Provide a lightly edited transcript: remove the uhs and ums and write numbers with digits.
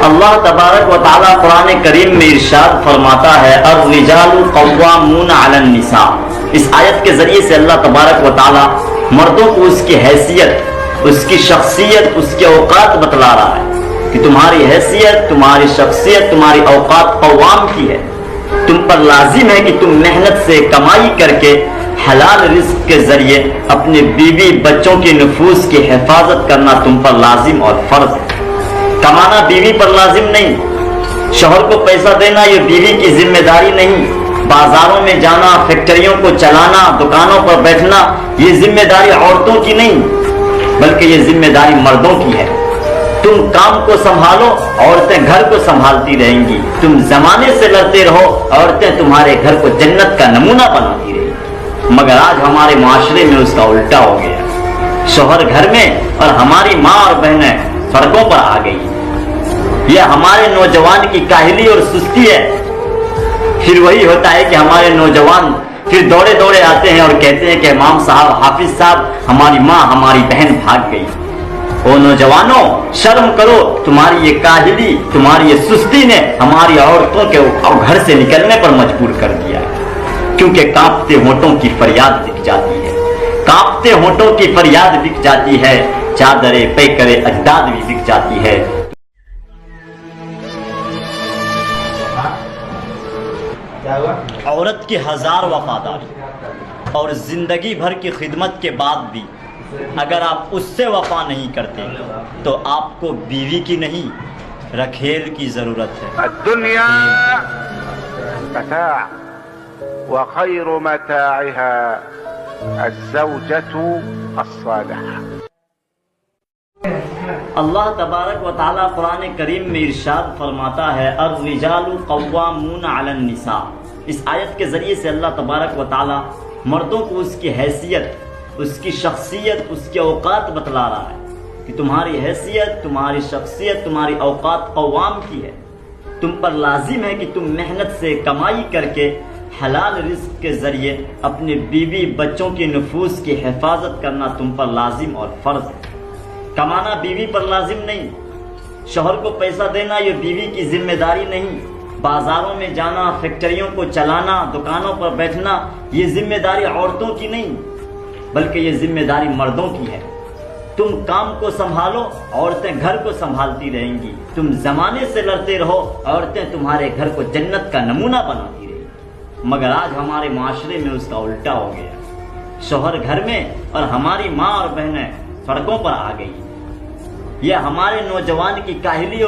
اللہ تبارک و تعالیٰ قرآن کریم میں ارشاد فرماتا ہے الرجال قوامون علی النساء۔ اس آیت کے ذریعے سے اللہ تبارک و تعالیٰ مردوں کو اس کی حیثیت، اس کی شخصیت، اس کے اوقات بتلا رہا ہے کہ تمہاری حیثیت، تمہاری شخصیت، تمہاری اوقات قوام کی ہے۔ تم پر لازم ہے کہ تم محنت سے کمائی کر کے حلال رزق کے ذریعے اپنے بیوی بچوں کے نفوس کی حفاظت کرنا تم پر لازم اور فرض ہے۔ کمانا بیوی پر لازم نہیں، شوہر کو پیسہ دینا یہ بیوی کی ذمہ داری نہیں، بازاروں میں جانا، فیکٹریوں کو چلانا، دکانوں پر بیٹھنا یہ ذمہ داری عورتوں کی نہیں بلکہ یہ ذمہ داری مردوں کی ہے۔ تم کام کو سنبھالو، عورتیں گھر کو سنبھالتی رہیں گی۔ تم زمانے سے لڑتے رہو، عورتیں تمہارے گھر کو جنت کا نمونہ بناتی رہیں گی۔ مگر آج ہمارے معاشرے میں اس کا الٹا ہو گیا، شوہر گھر میں اور ہماری ماں اور بہنیں سڑکوں پر آ گئی۔ یہ ہمارے نوجوان کی کاہلی اور سستی ہے۔ پھر وہی ہوتا ہے کہ ہمارے نوجوان پھر دوڑے دوڑے آتے ہیں اور کہتے ہیں کہ امام صاحب، حافظ صاحب، ہماری ماں، ہماری بہن بھاگ گئی۔ او نوجوانوں، شرم کرو، تمہاری یہ کاہلی، تمہاری یہ سستی نے ہماری عورتوں کے گھر سے نکلنے پر مجبور کر دیا ہے، کیونکہ کانپتے ہونٹوں کی فریاد دکھ جاتی ہے، کانپتے ہونٹوں کی فریاد دکھ جاتی ہے، چادرے پیکرے اجداد بھی دکھ جاتی ہے۔ عورت کی ہزار وفاداری اور زندگی بھر کی خدمت کے بعد بھی اگر آپ اس سے وفا نہیں کرتے تو آپ کو بیوی کی نہیں رکھیل کی ضرورت ہے۔ الدنیا متاع وخیر متاعها الزوجة الصالحة۔ اللہ تبارک و تعالیٰ قرآن کریم میں ارشاد فرماتا ہے الرجال قوامون علی النساء۔ اس آیت کے ذریعے سے اللہ تبارک و تعالیٰ مردوں کو اس کی حیثیت، اس کی شخصیت، اس کے اوقات بتلا رہا ہے کہ تمہاری حیثیت، تمہاری شخصیت، تمہاری اوقات قوام کی ہے۔ تم پر لازم ہے کہ تم محنت سے کمائی کر کے حلال رزق کے ذریعے اپنے بیوی بچوں کے نفوس کی حفاظت کرنا تم پر لازم اور فرض ہے۔ کمانا بیوی پر لازم نہیں، شوہر کو پیسہ دینا یہ بیوی کی ذمہ داری نہیں، بازاروں میں جانا، فیکٹریوں کو چلانا، دکانوں پر بیٹھنا یہ ذمہ داری عورتوں کی نہیں بلکہ یہ ذمہ داری مردوں کی ہے۔ تم کام کو سنبھالو، عورتیں گھر کو سنبھالتی رہیں گی۔ تم زمانے سے لڑتے رہو، عورتیں تمہارے گھر کو جنت کا نمونہ بناتی رہیں گی۔ مگر آج ہمارے معاشرے میں اس کا الٹا ہو گیا، شوہر گھر میں اور ہماری ماں اور بہنیں سڑکوں پر آ گئی۔ یہ ہمارے نوجوان کی کاہلی اور